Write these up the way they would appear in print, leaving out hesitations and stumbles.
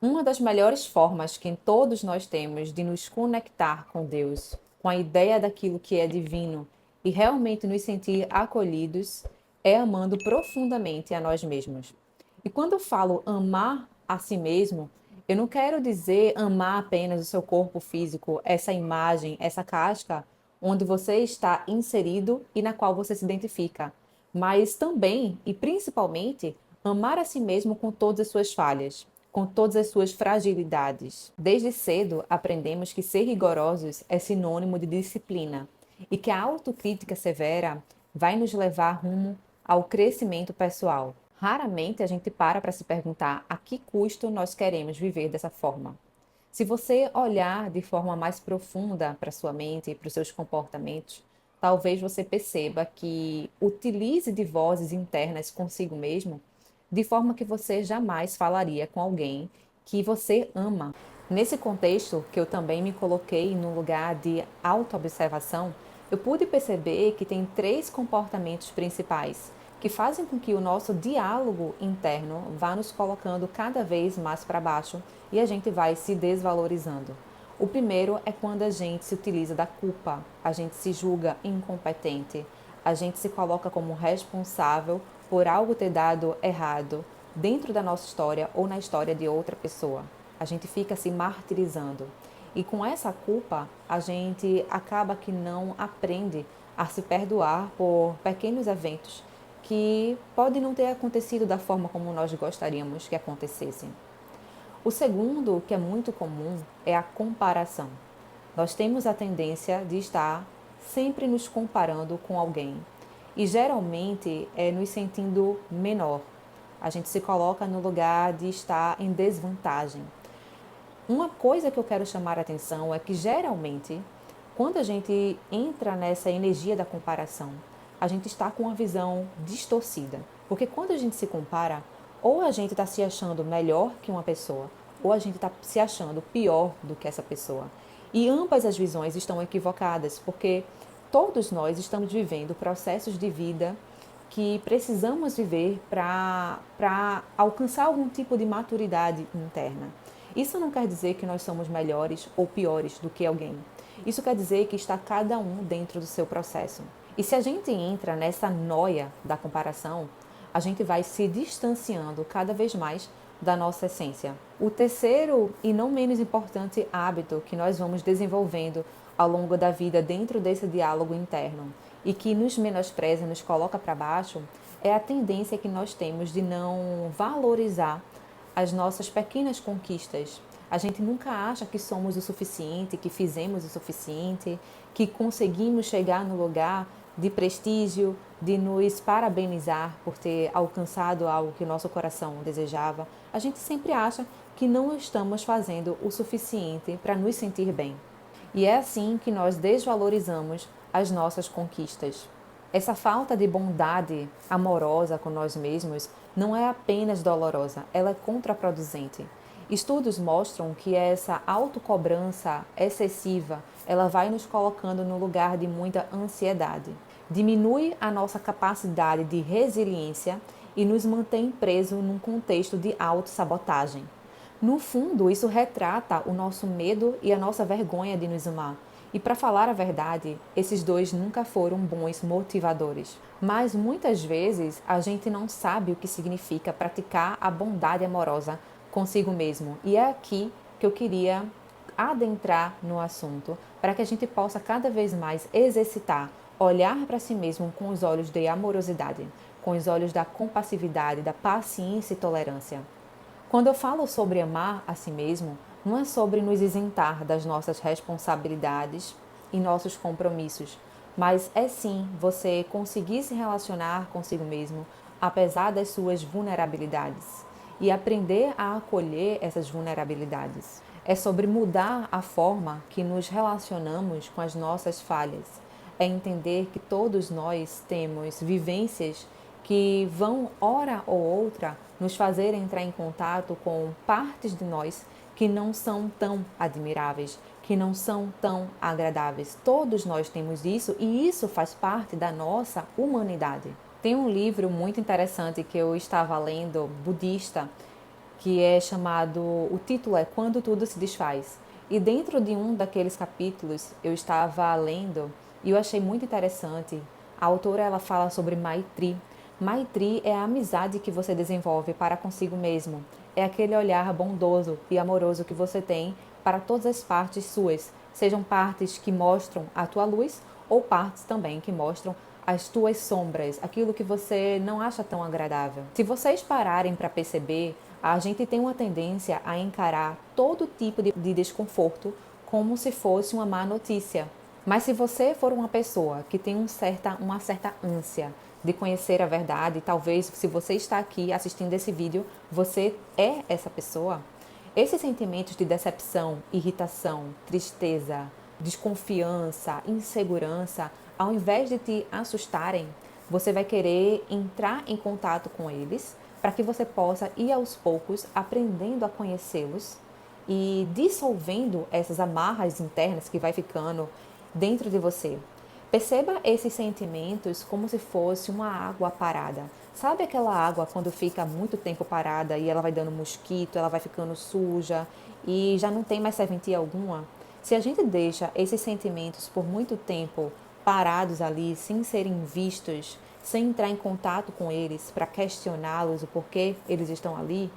Uma das melhores formas que todos nós temos de nos conectar com Deus, com a ideia daquilo que é divino e realmente nos sentir acolhidos, é amando profundamente a nós mesmos. E quando eu falo amar a si mesmo, eu não quero dizer amar apenas o seu corpo físico, essa imagem, essa casca onde você está inserido e na qual você se identifica, mas também e principalmente amar a si mesmo com todas as suas falhas, com todas as suas fragilidades. Desde cedo aprendemos que ser rigorosos é sinônimo de disciplina e que a autocrítica severa vai nos levar rumo ao crescimento pessoal. Raramente a gente para se perguntar a que custo nós queremos viver dessa forma. Se você olhar de forma mais profunda para sua mente e para os seus comportamentos, talvez você perceba que utilize de vozes internas consigo mesmo de forma que você jamais falaria com alguém que você ama. Nesse contexto, que eu também me coloquei no lugar de autoobservação, eu pude perceber que tem três comportamentos principais que fazem com que o nosso diálogo interno vá nos colocando cada vez mais para baixo e a gente vai se desvalorizando. O primeiro é quando a gente se utiliza da culpa, a gente se julga incompetente, a gente se coloca como responsável por algo ter dado errado dentro da nossa história ou na história de outra pessoa. A gente fica se martirizando. E com essa culpa, a gente acaba que não aprende a se perdoar por pequenos eventos que podem não ter acontecido da forma como nós gostaríamos que acontecessem. O segundo, que é muito comum, é a comparação. Nós temos a tendência de estar sempre nos comparando com alguém e geralmente é nos sentindo menor. A gente se coloca no lugar de estar em desvantagem. Uma coisa que eu quero chamar a atenção é que geralmente, quando a gente entra nessa energia da comparação, a gente está com uma visão distorcida. Porque quando a gente se compara, ou a gente está se achando melhor que uma pessoa, ou a gente está se achando pior do que essa pessoa. E ambas as visões estão equivocadas, porque todos nós estamos vivendo processos de vida que precisamos viver para alcançar algum tipo de maturidade interna. Isso não quer dizer que nós somos melhores ou piores do que alguém. Isso quer dizer que está cada um dentro do seu processo. E se a gente entra nessa noia da comparação, a gente vai se distanciando cada vez mais da nossa essência. O terceiro e não menos importante hábito que nós vamos desenvolvendo ao longo da vida dentro desse diálogo interno e que nos menospreza, nos coloca para baixo, é a tendência que nós temos de não valorizar as nossas pequenas conquistas. A gente nunca acha que somos o suficiente, que fizemos o suficiente, que conseguimos chegar no lugar de prestígio, de nos parabenizar por ter alcançado algo que o nosso coração desejava. A gente sempre acha que não estamos fazendo o suficiente para nos sentir bem. E é assim que nós desvalorizamos as nossas conquistas. Essa falta de bondade amorosa com nós mesmos não é apenas dolorosa, ela é contraproducente. Estudos mostram que essa autocobrança excessiva, ela vai nos colocando no lugar de muita ansiedade. Diminui a nossa capacidade de resiliência e nos mantém presos num contexto de autossabotagem. No fundo, isso retrata o nosso medo e a nossa vergonha de nos amar. E para falar a verdade, esses dois nunca foram bons motivadores. Mas muitas vezes a gente não sabe o que significa praticar a bondade amorosa consigo mesmo. E é aqui que eu queria adentrar no assunto para que a gente possa cada vez mais exercitar, olhar para si mesmo com os olhos de amorosidade, com os olhos da compassividade, da paciência e tolerância. Quando eu falo sobre amar a si mesmo, não é sobre nos isentar das nossas responsabilidades e nossos compromissos, mas é sim você conseguir se relacionar consigo mesmo, apesar das suas vulnerabilidades, e aprender a acolher essas vulnerabilidades. É sobre mudar a forma que nos relacionamos com as nossas falhas. É entender que todos nós temos vivências que vão, hora ou outra, nos fazer entrar em contato com partes de nós que não são tão admiráveis, que não são tão agradáveis. Todos nós temos isso e isso faz parte da nossa humanidade. Tem um livro muito interessante que eu estava lendo, budista, que é chamado, o título é Quando Tudo se Desfaz. E dentro de um daqueles capítulos eu estava lendo e eu achei muito interessante. A autora ela fala sobre Maitri. Maitri é a amizade que você desenvolve para consigo mesmo. É aquele olhar bondoso e amoroso que você tem para todas as partes suas, sejam partes que mostram a tua luz ou partes também que mostram as tuas sombras, aquilo que você não acha tão agradável. Se vocês pararem para perceber, a gente tem uma tendência a encarar todo tipo de desconforto como se fosse uma má notícia. Mas se você for uma pessoa que tem uma certa ânsia de conhecer a verdade, talvez se você está aqui assistindo esse vídeo, você é essa pessoa, esses sentimentos de decepção, irritação, tristeza, desconfiança, insegurança, ao invés de te assustarem, você vai querer entrar em contato com eles para que você possa ir aos poucos aprendendo a conhecê-los e dissolvendo essas amarras internas que vai ficando dentro de você. Perceba esses sentimentos como se fosse uma água parada. Sabe aquela água quando fica muito tempo parada e ela vai dando mosquito, ela vai ficando suja e já não tem mais serventia alguma? Se a gente deixa esses sentimentos por muito tempo parados ali, sem serem vistos, sem entrar em contato com eles para questioná-los o porquê eles estão ali,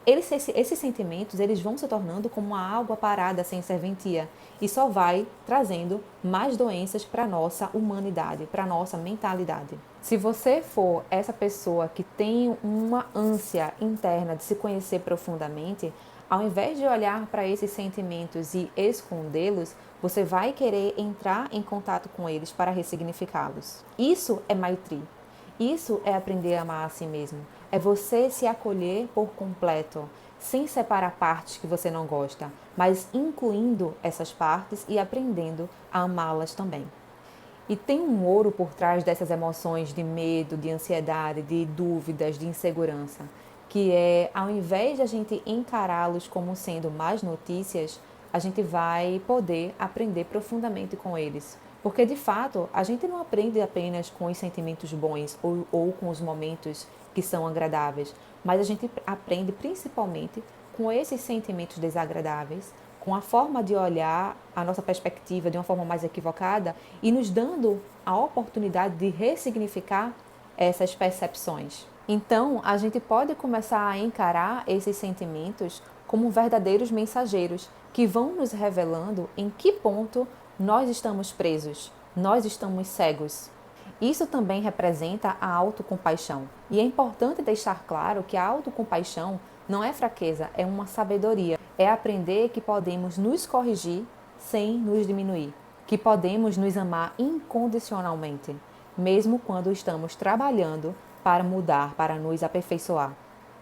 esses sentimentos eles vão se tornando como uma água parada sem serventia e só vai trazendo mais doenças para a nossa humanidade, para a nossa mentalidade. Se você for essa pessoa que tem uma ânsia interna de se conhecer profundamente, ao invés de olhar para esses sentimentos e escondê-los, você vai querer entrar em contato com eles para ressignificá-los. Isso é Maitri. Isso é aprender a amar a si mesmo. É você se acolher por completo, sem separar partes que você não gosta, mas incluindo essas partes e aprendendo a amá-las também. E tem um ouro por trás dessas emoções de medo, de ansiedade, de dúvidas, de insegurança, que é, ao invés de a gente encará-los como sendo más notícias, a gente vai poder aprender profundamente com eles. Porque, de fato, a gente não aprende apenas com os sentimentos bons ou com os momentos que são agradáveis, mas a gente aprende principalmente com esses sentimentos desagradáveis, com a forma de olhar a nossa perspectiva de uma forma mais equivocada e nos dando a oportunidade de ressignificar essas percepções. Então, a gente pode começar a encarar esses sentimentos como verdadeiros mensageiros que vão nos revelando em que ponto nós estamos presos, nós estamos cegos. Isso também representa a autocompaixão. E é importante deixar claro que a autocompaixão não é fraqueza, é uma sabedoria. É aprender que podemos nos corrigir sem nos diminuir, que podemos nos amar incondicionalmente, mesmo quando estamos trabalhando para mudar, para nos aperfeiçoar.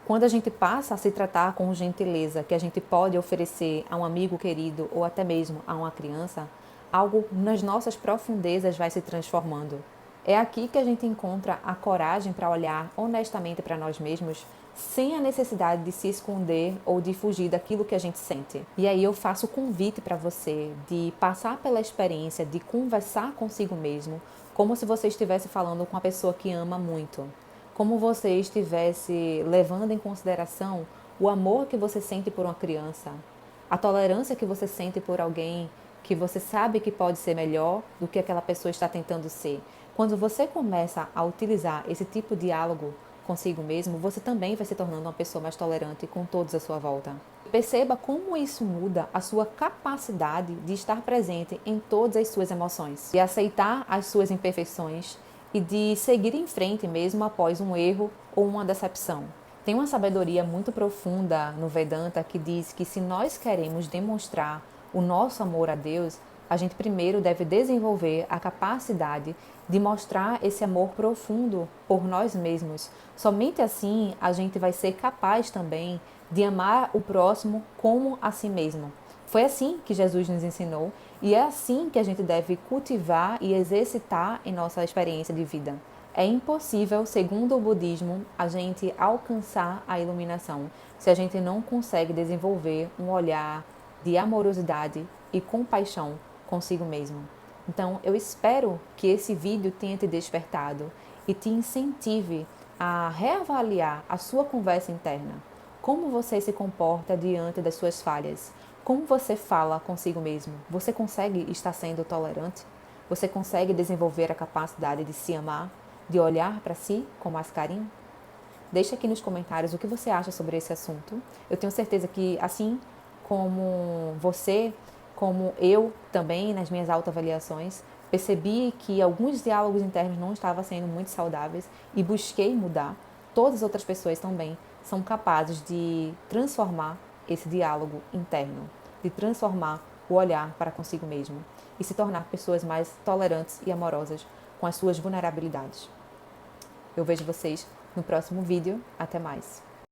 Quando a gente passa a se tratar com gentileza que a gente pode oferecer a um amigo querido ou até mesmo a uma criança, algo nas nossas profundezas vai se transformando. É aqui que a gente encontra a coragem para olhar honestamente para nós mesmos, sem a necessidade de se esconder ou de fugir daquilo que a gente sente. E aí eu faço o convite para você de passar pela experiência de conversar consigo mesmo, como se você estivesse falando com uma pessoa que ama muito. Como você estivesse levando em consideração o amor que você sente por uma criança, a tolerância que você sente por alguém que você sabe que pode ser melhor do que aquela pessoa está tentando ser. Quando você começa a utilizar esse tipo de diálogo consigo mesmo, você também vai se tornando uma pessoa mais tolerante com todos à sua volta. Perceba como isso muda a sua capacidade de estar presente em todas as suas emoções, de aceitar as suas imperfeições e de seguir em frente mesmo após um erro ou uma decepção. Tem uma sabedoria muito profunda no Vedanta que diz que se nós queremos demonstrar o nosso amor a Deus, a gente primeiro deve desenvolver a capacidade de mostrar esse amor profundo por nós mesmos. Somente assim a gente vai ser capaz também de amar o próximo como a si mesmo. Foi assim que Jesus nos ensinou e é assim que a gente deve cultivar e exercitar em nossa experiência de vida. É impossível, segundo o budismo, a gente alcançar a iluminação se a gente não consegue desenvolver um olhar de amorosidade e compaixão consigo mesmo. Então, eu espero que esse vídeo tenha te despertado e te incentive a reavaliar a sua conversa interna. Como você se comporta diante das suas falhas? Como você fala consigo mesmo? Você consegue estar sendo tolerante? Você consegue desenvolver a capacidade de se amar, de olhar para si com mais carinho? Deixe aqui nos comentários o que você acha sobre esse assunto. Eu tenho certeza que, assim como você, como eu também, nas minhas autoavaliações, percebi que alguns diálogos internos não estavam sendo muito saudáveis e busquei mudar. Todas as outras pessoas também são capazes de transformar esse diálogo interno, de transformar o olhar para consigo mesmo e se tornar pessoas mais tolerantes e amorosas com as suas vulnerabilidades. Eu vejo vocês no próximo vídeo. Até mais!